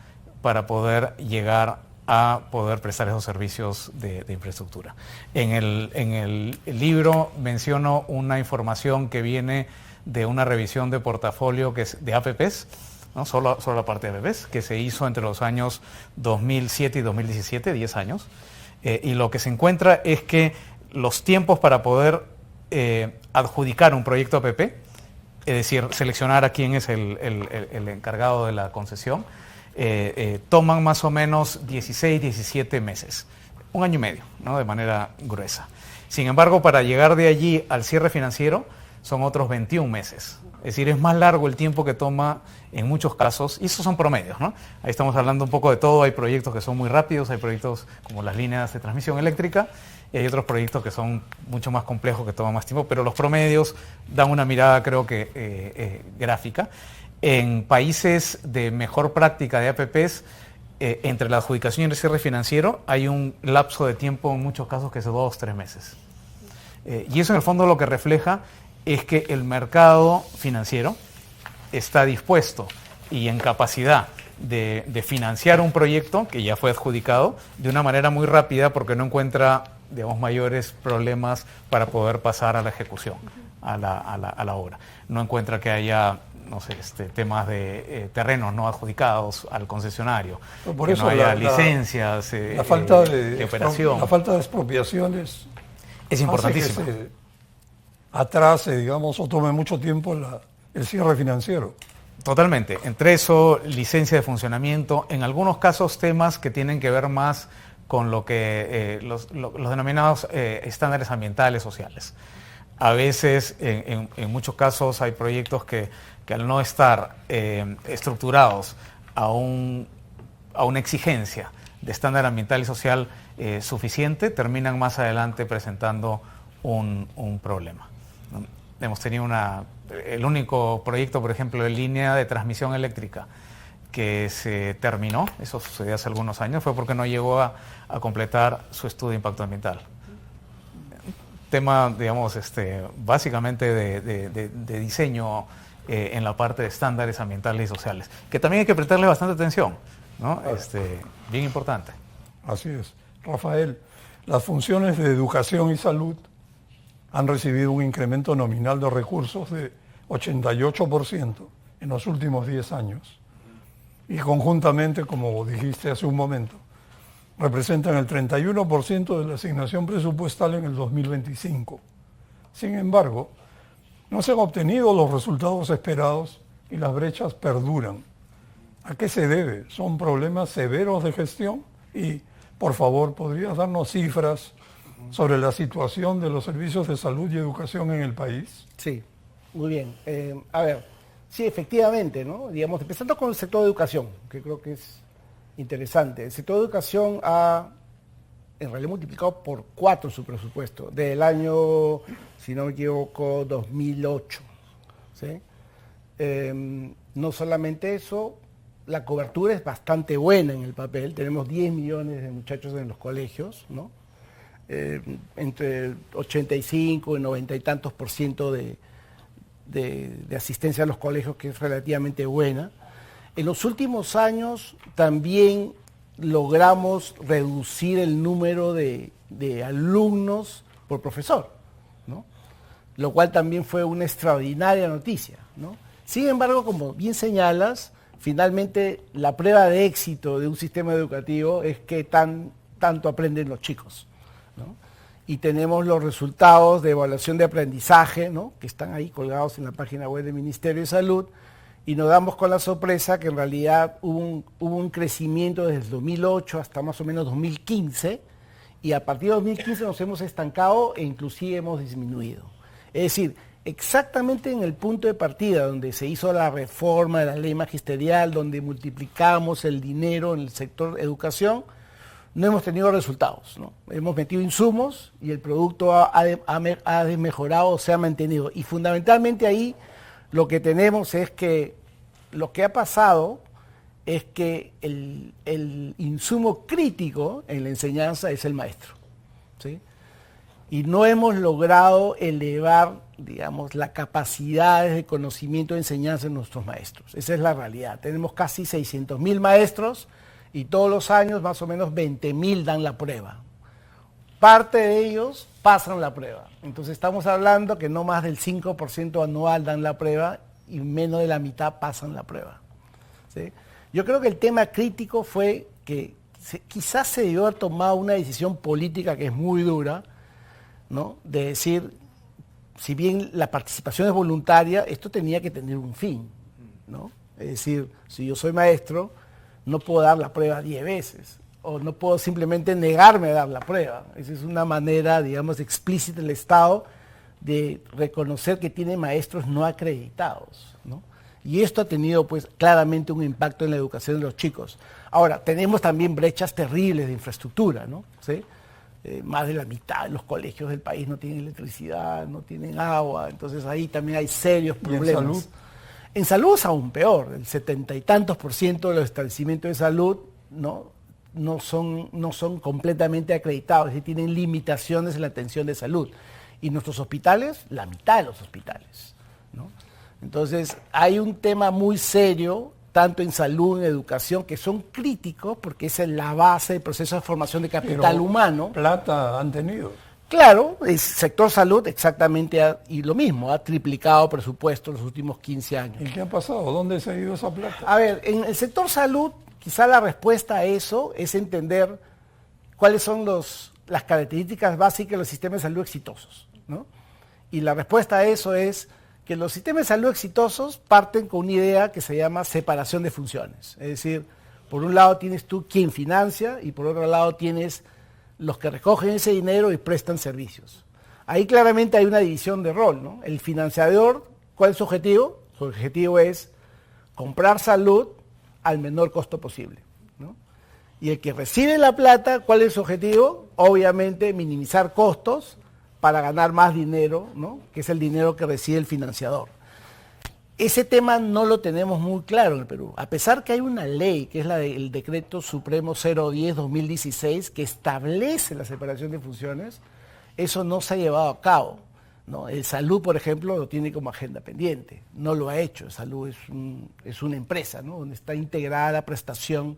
para poder llegar a poder prestar esos servicios de infraestructura. En el libro menciono una información que viene de una revisión de portafolio que es de APPs, ¿no? Solo la parte de APPs, que se hizo entre los años 2007 y 2017, 10 años. Y lo que se encuentra es que los tiempos para poder adjudicar un proyecto APP, es decir, seleccionar a quién es el encargado de la concesión, toman más o menos 16, 17 meses, un año y medio, ¿no? De manera gruesa. Sin embargo, para llegar de allí al cierre financiero son otros 21 meses. Es decir, es más largo el tiempo que toma en muchos casos, y esos son promedios, ¿no? Ahí estamos hablando un poco de todo, hay proyectos que son muy rápidos, hay proyectos como las líneas de transmisión eléctrica, y hay otros proyectos que son mucho más complejos, que toman más tiempo, pero los promedios dan una mirada, creo que, gráfica. En países de mejor práctica de APPs, entre la adjudicación y el cierre financiero, hay un lapso de tiempo en muchos casos que es de 2-3 meses. Y eso en el fondo lo que refleja es que el mercado financiero está dispuesto y en capacidad de financiar un proyecto que ya fue adjudicado de una manera muy rápida porque no encuentra, digamos, mayores problemas para poder pasar a la ejecución, a la obra. No encuentra que haya, no sé, temas de terrenos no adjudicados al concesionario, por que eso no haya licencias la falta de operación. La falta de expropiaciones es importantísima. Atrase, digamos, o tome mucho tiempo el cierre financiero. Totalmente. Entre eso, licencia de funcionamiento, en algunos casos temas que tienen que ver más con lo que los denominados estándares ambientales, sociales. A veces, en muchos casos, hay proyectos que al no estar estructurados a una exigencia de estándar ambiental y social suficiente, terminan más adelante presentando un problema. Hemos tenido el único proyecto, por ejemplo, de línea de transmisión eléctrica que se terminó, eso sucedió hace algunos años, fue porque no llegó a completar su estudio de impacto ambiental. Tema, digamos, básicamente de diseño en la parte de estándares ambientales y sociales, que también hay que prestarle bastante atención, ¿no? Bien importante. Así es. Rafael, las funciones de educación y salud han recibido un incremento nominal de recursos de 88% en los últimos 10 años. Y conjuntamente, como dijiste hace un momento, representan el 31% de la asignación presupuestal en el 2025. Sin embargo, no se han obtenido los resultados esperados y las brechas perduran. ¿A qué se debe? ¿Son problemas severos de gestión? Y, por favor, ¿podrías darnos cifras sobre la situación de los servicios de salud y educación en el país? Sí, muy bien. Sí, efectivamente, ¿no? Digamos, empezando con el sector de educación, que creo que es interesante. El sector de educación ha, en realidad, multiplicado por 4 su presupuesto, del año, si no me equivoco, 2008. ¿Sí? No solamente eso, la cobertura es bastante buena en el papel. Tenemos 10 millones de muchachos en los colegios, ¿no? Entre 85 y 90 y tantos % de asistencia a los colegios, que es relativamente buena. En los últimos años también logramos reducir el número de alumnos por profesor, ¿no? Lo cual también fue una extraordinaria noticia, ¿no? Sin embargo, como bien señalas, finalmente la prueba de éxito de un sistema educativo es qué tanto aprenden los chicos, ¿no? Y tenemos los resultados de evaluación de aprendizaje, ¿no? Que están ahí colgados en la página web del Ministerio de Salud, y nos damos con la sorpresa que en realidad hubo un crecimiento desde el 2008 hasta más o menos 2015, y a partir de 2015 nos hemos estancado e inclusive hemos disminuido. Es decir, exactamente en el punto de partida donde se hizo la reforma de la ley magisterial, donde multiplicamos el dinero en el sector educación, no hemos tenido resultados, ¿no? Hemos metido insumos y el producto ha mejorado o se ha mantenido. Y fundamentalmente ahí lo que tenemos es que lo que ha pasado es que el insumo crítico en la enseñanza es el maestro, ¿sí? Y no hemos logrado elevar, digamos, la capacidad de conocimiento de enseñanza de nuestros maestros. Esa es la realidad. Tenemos casi 600.000 maestros y todos los años más o menos 20.000 dan la prueba. Parte de ellos pasan la prueba. Entonces estamos hablando que no más del 5% anual dan la prueba y menos de la mitad pasan la prueba, ¿sí? Yo creo que el tema crítico fue que quizás se debió haber tomado una decisión política que es muy dura, ¿no? De decir, si bien la participación es voluntaria, esto tenía que tener un fin, ¿no? Es decir, si yo soy maestro, no puedo dar la prueba 10 veces, o no puedo simplemente negarme a dar la prueba. Esa es una manera, digamos, explícita del Estado de reconocer que tiene maestros no acreditados, ¿no? Y esto ha tenido, pues, claramente un impacto en la educación de los chicos. Ahora, tenemos también brechas terribles de infraestructura, ¿no? ¿Sí? Más de la mitad de los colegios del país no tienen electricidad, no tienen agua, entonces ahí también hay serios problemas. ¿Y en salud? En salud es aún peor, el 70 y tantos % de los establecimientos de salud no son completamente acreditados, es decir, tienen limitaciones en la atención de salud. Y nuestros hospitales, la mitad de los hospitales, ¿no? Entonces hay un tema muy serio, tanto en salud, en educación, que son críticos porque esa es la base del proceso de formación de capital humano. ¿Plata han tenido? Claro, el sector salud exactamente y lo mismo, ha triplicado presupuesto en los últimos 15 años. ¿Y qué ha pasado? ¿Dónde se ha ido esa plata? A ver, en el sector salud, quizá la respuesta a eso es entender cuáles son las características básicas de los sistemas de salud exitosos, ¿no? Y la respuesta a eso es que los sistemas de salud exitosos parten con una idea que se llama separación de funciones. Es decir, por un lado tienes tú quien financia y por otro lado tienes los que recogen ese dinero y prestan servicios. Ahí claramente hay una división de rol, ¿no? El financiador, ¿cuál es su objetivo? Su objetivo es comprar salud al menor costo posible, ¿no? Y el que recibe la plata, ¿cuál es su objetivo? Obviamente minimizar costos para ganar más dinero, ¿no? Que es el dinero que recibe el financiador. Ese tema no lo tenemos muy claro en el Perú, a pesar que hay una ley, que es el Decreto Supremo 010-2016, que establece la separación de funciones. Eso no se ha llevado a cabo. ¿no? El Salud, por ejemplo, lo tiene como agenda pendiente, no lo ha hecho. El Salud es una empresa, ¿no? Donde está integrada la prestación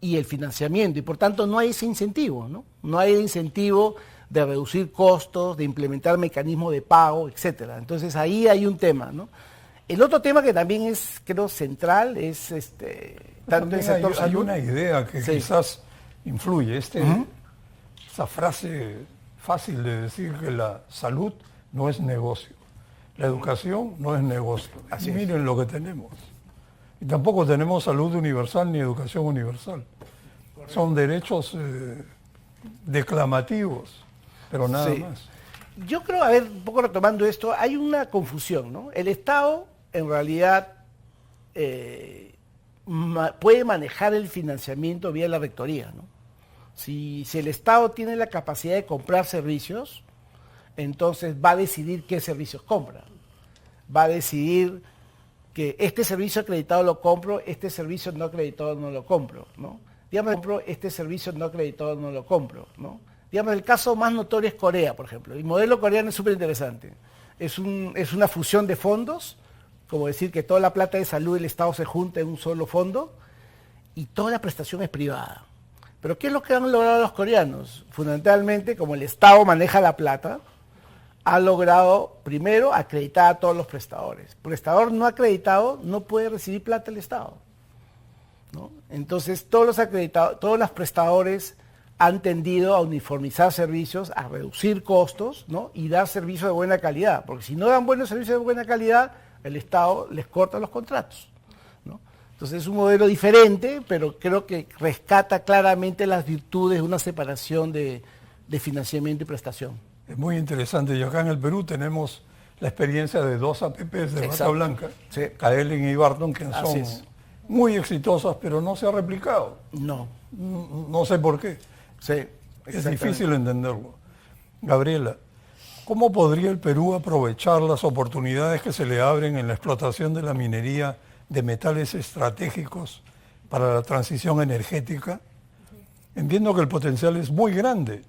y el financiamiento, y por tanto no hay ese incentivo, ¿no? No hay el incentivo de reducir costos, de implementar mecanismos de pago, etcétera. Entonces ahí hay un tema, ¿no? El otro tema que también es, creo, central es tanto el sector salud. Hay una idea que quizás influye, esa frase fácil de decir que la salud no es negocio, la educación no es negocio. Así miren lo que tenemos. Y tampoco tenemos salud universal ni educación universal. Son derechos declamativos, pero nada más. Yo creo, a ver, un poco retomando esto, hay una confusión, ¿no? El Estado, en realidad, puede manejar el financiamiento vía la rectoría, ¿no? Si el Estado tiene la capacidad de comprar servicios, entonces va a decidir qué servicios compra. Va a decidir que este servicio acreditado lo compro, este servicio no acreditado no lo compro, ¿no? Digamos, este servicio no acreditado no lo compro, ¿no? Digamos, el caso más notorio es Corea, por ejemplo. El modelo coreano es súper interesante. Es una fusión de fondos, como decir que toda la plata de salud del Estado se junta en un solo fondo y toda la prestación es privada. Pero ¿qué es lo que han logrado los coreanos? Fundamentalmente, como el Estado maneja la plata, ha logrado, primero, acreditar a todos los prestadores. Prestador no acreditado no puede recibir plata del Estado, ¿no? Entonces, todos los prestadores han tendido a uniformizar servicios, a reducir costos, ¿no? Y dar servicios de buena calidad. Porque si no dan buenos servicios de buena calidad, el Estado les corta los contratos, ¿no? Entonces es un modelo diferente, pero creo que rescata claramente las virtudes de una separación de financiamiento y prestación. Es muy interesante, y acá en el Perú tenemos la experiencia de dos APPs de Bata Blanca, Kaelin y Barton, que son muy exitosas, pero no se ha replicado. No sé por qué. Es difícil entenderlo. Gabriela, ¿cómo podría el Perú aprovechar las oportunidades que se le abren en la explotación de la minería de metales estratégicos para la transición energética? Entiendo que el potencial es muy grande,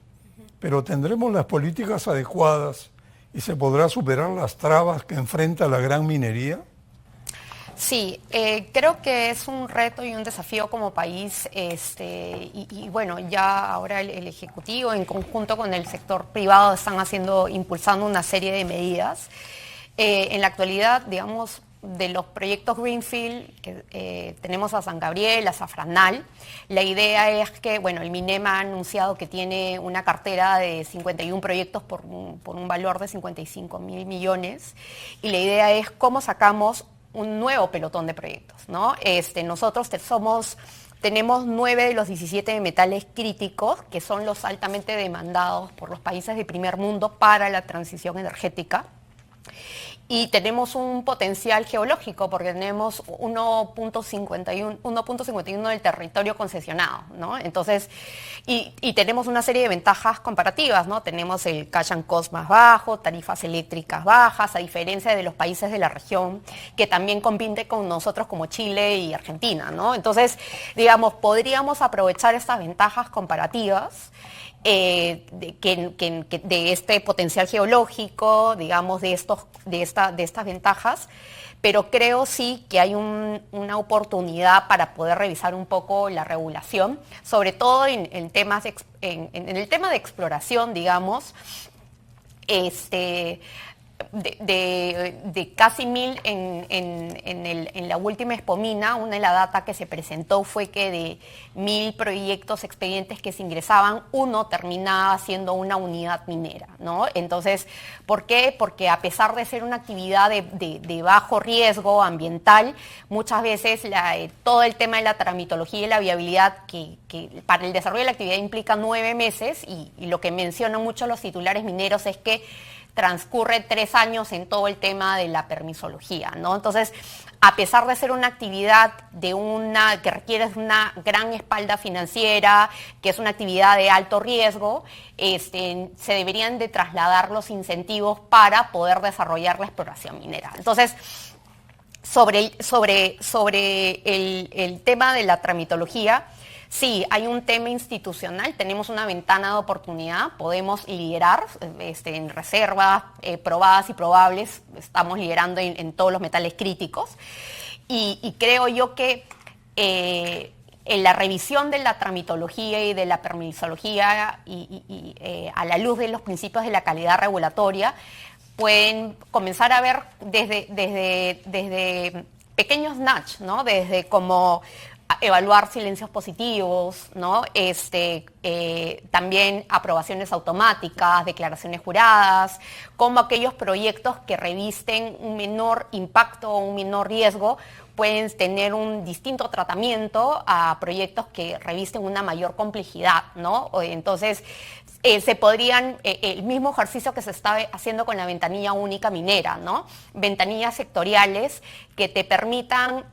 pero ¿tendremos las políticas adecuadas y se podrá superar las trabas que enfrenta la gran minería? Sí, creo que es un reto y un desafío como país, y bueno, ya ahora el Ejecutivo en conjunto con el sector privado están impulsando una serie de medidas. En la actualidad, digamos, de los proyectos Greenfield, tenemos a San Gabriel, a Zafranal. La idea es que, bueno, el MINEMA ha anunciado que tiene una cartera de 51 proyectos por un valor de 55.000 millones, y la idea es cómo sacamos un nuevo pelotón de proyectos, ¿no? Nosotros tenemos 9 de los 17 metales críticos, que son los altamente demandados por los países de primer mundo para la transición energética. Y tenemos un potencial geológico porque tenemos 1.51 del territorio concesionado, ¿no? Entonces, y tenemos una serie de ventajas comparativas, ¿no? Tenemos el cash and cost más bajo, tarifas eléctricas bajas, a diferencia de los países de la región que también compiten con nosotros como Chile y Argentina, ¿no? Entonces, digamos, podríamos aprovechar estas ventajas comparativas de este potencial geológico, digamos, de estas ventajas, pero creo sí que hay una oportunidad para poder revisar un poco la regulación, sobre todo en el tema de exploración, digamos, de casi 1.000 en la última Expomina. Una de las data que se presentó fue que de 1.000 proyectos expedientes que se ingresaban, uno terminaba siendo una unidad minera, ¿no? Entonces, ¿por qué? Porque a pesar de ser una actividad de bajo riesgo ambiental, muchas veces todo el tema de la tramitología y la viabilidad que para el desarrollo de la actividad implica 9 meses, y lo que mencionan mucho los titulares mineros es que transcurre 3 años en todo el tema de la permisología, ¿no? Entonces, a pesar de ser una actividad que requiere una gran espalda financiera, que es una actividad de alto riesgo, se deberían de trasladar los incentivos para poder desarrollar la exploración minera. Entonces, sobre el tema de la tramitología, Sí, hay un tema institucional, tenemos una ventana de oportunidad, podemos liderar en reservas probadas y probables, estamos liderando en todos los metales críticos y creo yo que en la revisión de la tramitología y de la permisología y a la luz de los principios de la calidad regulatoria, pueden comenzar a ver desde pequeños nudge, ¿no? Desde como evaluar silencios positivos, ¿no? También aprobaciones automáticas, declaraciones juradas, como aquellos proyectos que revisten un menor impacto o un menor riesgo pueden tener un distinto tratamiento a proyectos que revisten una mayor complejidad, ¿no? Entonces, se podrían, el mismo ejercicio que se está haciendo con la ventanilla única minera, ¿no? Ventanillas sectoriales que te permitan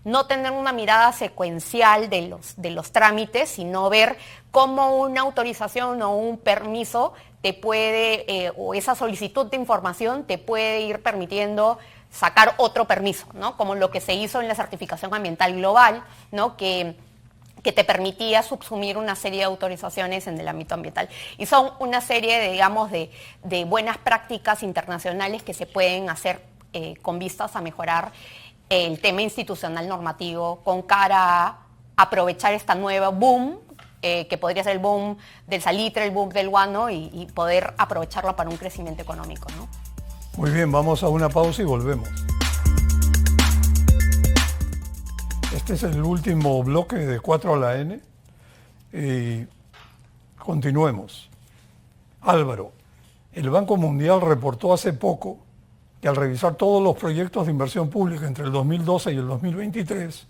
no tener una mirada secuencial de los trámites, sino ver cómo una autorización o un permiso te puede, o esa solicitud de información te puede ir permitiendo sacar otro permiso, ¿no? Como lo que se hizo en la certificación ambiental global, ¿no? Que te permitía subsumir una serie de autorizaciones en el ámbito ambiental. Y son una serie, digamos, de buenas prácticas internacionales que se pueden hacer con vistas a mejorar el tema institucional normativo con cara a aprovechar esta nueva boom, que podría ser el boom del salitre, el boom del guano, y poder aprovecharlo para un crecimiento económico, ¿no? Muy bien, vamos a una pausa y volvemos. Este es el último bloque de 4 a la N y continuemos. Álvaro, el Banco Mundial reportó hace poco que al revisar todos los proyectos de inversión pública entre el 2012 y el 2023,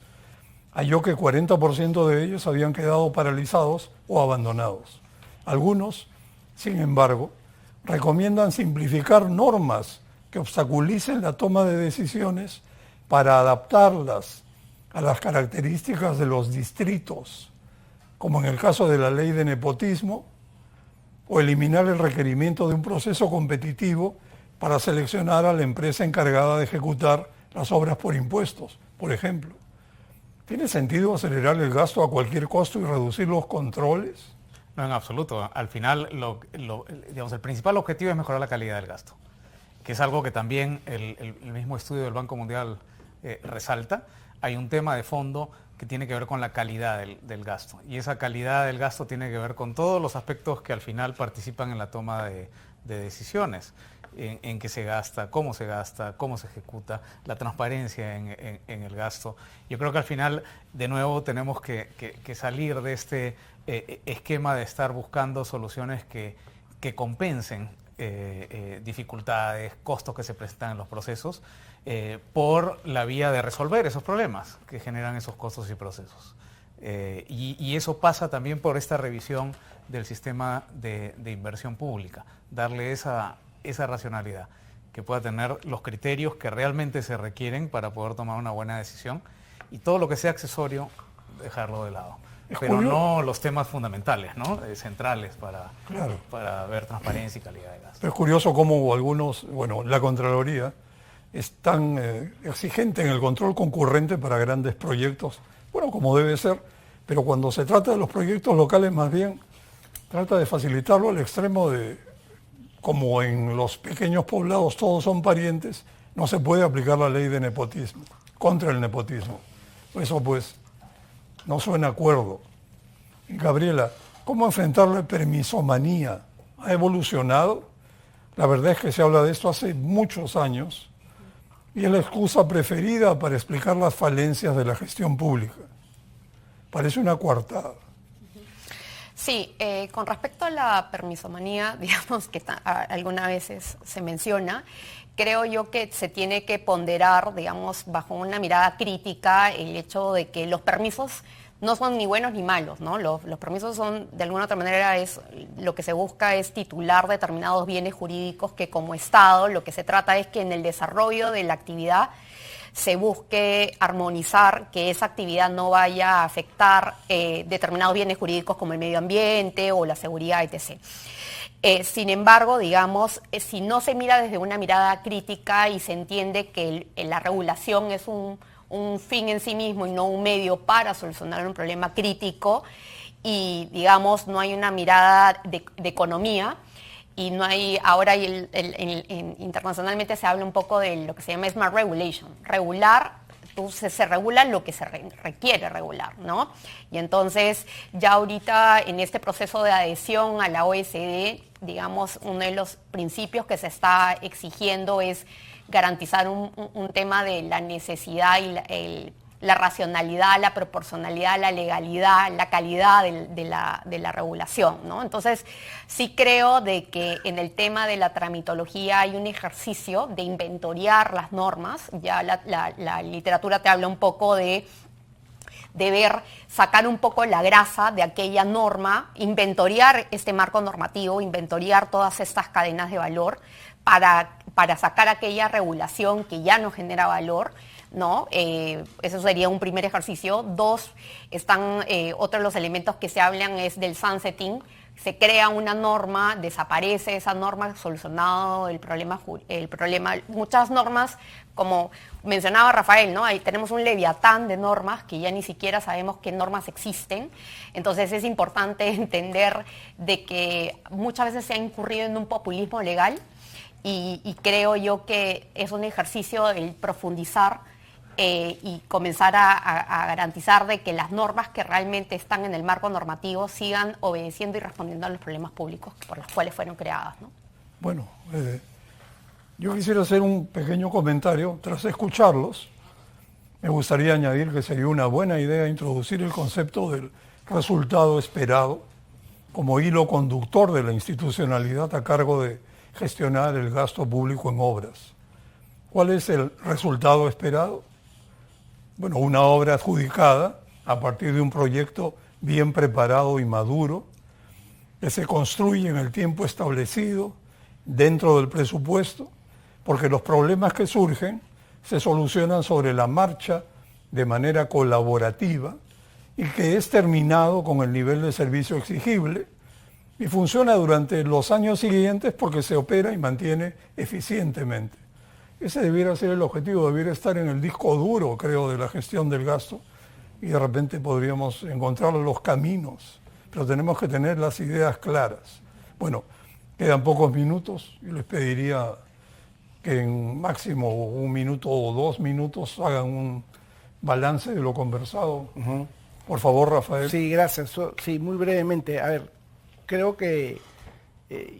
halló que 40% de ellos habían quedado paralizados o abandonados. Algunos, sin embargo, recomiendan simplificar normas que obstaculicen la toma de decisiones para adaptarlas a las características de los distritos, como en el caso de la ley de nepotismo, o eliminar el requerimiento de un proceso competitivo para seleccionar a la empresa encargada de ejecutar las obras por impuestos, por ejemplo. ¿Tiene sentido acelerar el gasto a cualquier costo y reducir los controles? No, en absoluto. Al final, digamos, el principal objetivo es mejorar la calidad del gasto, que es algo que también el mismo estudio del Banco Mundial resalta. Hay un tema de fondo que tiene que ver con la calidad del gasto. Y esa calidad del gasto tiene que ver con todos los aspectos que al final participan en la toma de decisiones. En qué se gasta, cómo se ejecuta, la transparencia en el gasto. Yo creo que al final, de nuevo, tenemos que salir de este esquema de estar buscando soluciones que compensen dificultades, costos que se presentan en los procesos, por la vía de resolver esos problemas que generan esos costos y procesos. Y eso pasa también por esta revisión del sistema de inversión pública, darle esa racionalidad, que pueda tener los criterios que realmente se requieren para poder tomar una buena decisión, y todo lo que sea accesorio, dejarlo de lado. Pero no los temas fundamentales, ¿no? Centrales para ver transparencia y calidad de gasto. Es curioso cómo algunos, la Contraloría es tan exigente en el control concurrente para grandes proyectos, como debe ser, pero cuando se trata de los proyectos locales, más bien trata de facilitarlo al extremo de, como en los pequeños poblados todos son parientes, no se puede aplicar la ley de nepotismo, contra el nepotismo. Eso pues no suena a acuerdo. Gabriela, ¿cómo enfrentar la permisomanía? ¿Ha evolucionado? La verdad es que se habla de esto hace muchos años y es la excusa preferida para explicar las falencias de la gestión pública. Parece una coartada. Sí, con respecto a la permisomanía, digamos que algunas veces se menciona, creo yo que se tiene que ponderar, digamos, bajo una mirada crítica el hecho de que los permisos no son ni buenos ni malos, ¿no? Los permisos son, de alguna otra manera, lo que se busca es titular determinados bienes jurídicos que como Estado lo que se trata es que en el desarrollo de la actividad se busque armonizar, que esa actividad no vaya a afectar determinados bienes jurídicos como el medio ambiente o la seguridad, etc. Sin embargo, digamos, si no se mira desde una mirada crítica y se entiende que la regulación es un un fin en sí mismo y no un medio para solucionar un problema crítico, y digamos no hay una mirada de economía, y no hay, ahora internacionalmente se habla un poco de lo que se llama Smart Regulation, se regula lo que se requiere regular, ¿no? Y entonces ya ahorita en este proceso de adhesión a la OECD, digamos, uno de los principios que se está exigiendo es garantizar un tema de la necesidad y la racionalidad, la proporcionalidad, la legalidad, la calidad de la regulación, ¿no? Entonces, sí creo de que en el tema de la tramitología hay un ejercicio de inventoriar las normas. Ya la literatura te habla un poco de sacar un poco la grasa de aquella norma, inventoriar este marco normativo, inventoriar todas estas cadenas de valor para sacar aquella regulación que ya no genera valor, ¿no? Eso sería un primer ejercicio. Dos, otro de los elementos que se hablan es del sunsetting. Se crea una norma, desaparece esa norma, solucionado el problema. Muchas normas, como mencionaba Rafael, ¿no? Ahí tenemos un leviatán de normas que ya ni siquiera sabemos qué normas existen. Entonces es importante entender de que muchas veces se ha incurrido en un populismo legal, y creo yo que es un ejercicio el profundizar y comenzar a garantizar de que las normas que realmente están en el marco normativo sigan obedeciendo y respondiendo a los problemas públicos por los cuales fueron creadas, ¿no? Bueno, yo quisiera hacer un pequeño comentario. Tras escucharlos, me gustaría añadir que sería una buena idea introducir el concepto del resultado esperado como hilo conductor de la institucionalidad a cargo de gestionar el gasto público en obras. ¿Cuál es el resultado esperado? Bueno, una obra adjudicada a partir de un proyecto bien preparado y maduro, que se construye en el tiempo establecido, dentro del presupuesto, porque los problemas que surgen se solucionan sobre la marcha de manera colaborativa, y que es terminado con el nivel de servicio exigible y funciona durante los años siguientes porque se opera y mantiene eficientemente. Ese debiera ser el objetivo, debiera estar en el disco duro, creo, de la gestión del gasto, y de repente podríamos encontrar los caminos, pero tenemos que tener las ideas claras. Bueno, quedan pocos minutos y les pediría que en máximo 1 minuto o 2 minutos hagan un balance de lo conversado. Por favor, Rafael. Sí, gracias. Sí, muy brevemente. A ver, creo que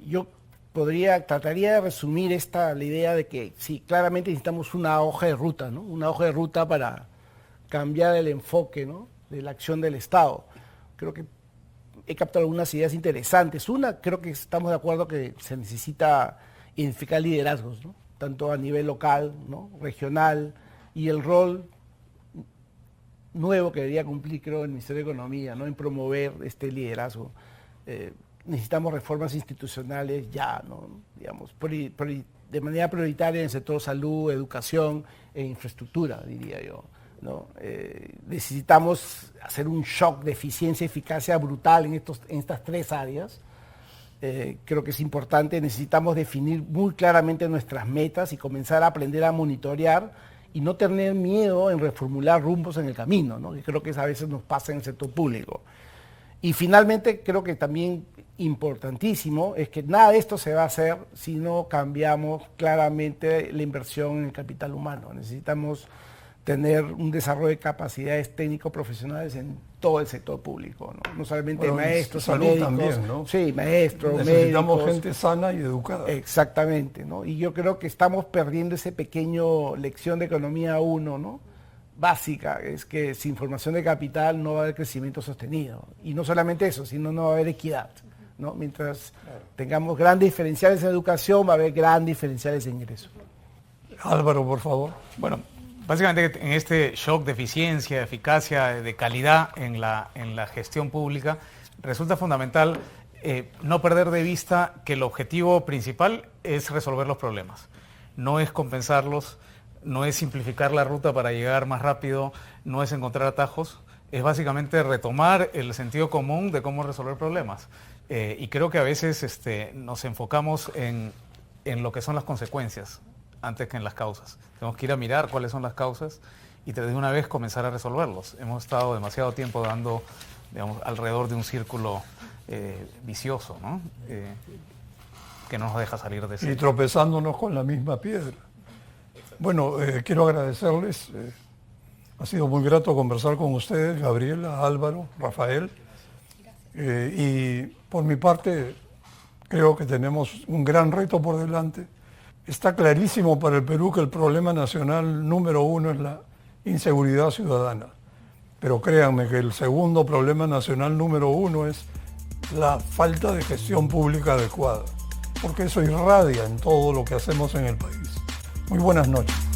yo trataría de resumir la idea de que sí, claramente necesitamos una hoja de ruta, ¿no? Una hoja de ruta para cambiar el enfoque, ¿no?, de la acción del Estado. Creo que he captado algunas ideas interesantes. Una, creo que estamos de acuerdo que se necesita identificar liderazgos, ¿no?, tanto a nivel local, ¿no?, regional, y el rol nuevo que debería cumplir, creo, el Ministerio de Economía, ¿no?, en promover este liderazgo. Necesitamos reformas institucionales ya, ¿no?, digamos, de manera prioritaria en el sector salud, educación e infraestructura, diría yo, ¿no? Necesitamos hacer un shock de eficiencia y eficacia brutal en estas 3 áreas. Creo que es importante. Necesitamos definir muy claramente nuestras metas y comenzar a aprender a monitorear y no tener miedo en reformular rumbos en el camino, ¿no?, que creo que a veces nos pasa en el sector público. Y finalmente, creo que también importantísimo es que nada de esto se va a hacer si no cambiamos claramente la inversión en el capital humano. Necesitamos tener un desarrollo de capacidades técnico-profesionales en todo el sector público, ¿no? No solamente bueno, maestros, salud médicos, también, ¿no? Sí, maestros, necesitamos médicos, gente sana y educada. Exactamente, ¿no? Y yo creo que estamos perdiendo ese pequeño lección de economía 1, ¿no?, básica, es que sin formación de capital no va a haber crecimiento sostenido. Y no solamente eso, sino no va a haber equidad, ¿no? Mientras tengamos grandes diferenciales en educación, va a haber grandes diferenciales en ingresos. Álvaro, por favor. Bueno, básicamente en este shock de eficiencia, de eficacia, de calidad en la gestión pública, resulta fundamental no perder de vista que el objetivo principal es resolver los problemas, no es compensarlos, no es simplificar la ruta para llegar más rápido, no es encontrar atajos, es básicamente retomar el sentido común de cómo resolver problemas. Y creo que a veces nos enfocamos en lo que son las consecuencias antes que en las causas. Tenemos que ir a mirar cuáles son las causas y de una vez comenzar a resolverlos. Hemos estado demasiado tiempo dando, digamos, alrededor de un círculo vicioso, ¿no? Que no nos deja salir de ese. Y tropezándonos con la misma piedra. Bueno, quiero agradecerles. Ha sido muy grato conversar con ustedes, Gabriela, Álvaro, Rafael. Y por mi parte, creo que tenemos un gran reto por delante. Está clarísimo para el Perú que el problema nacional número uno es la inseguridad ciudadana. Pero créanme que el segundo problema nacional número uno es la falta de gestión pública adecuada, porque eso irradia en todo lo que hacemos en el país. Muy buenas noches.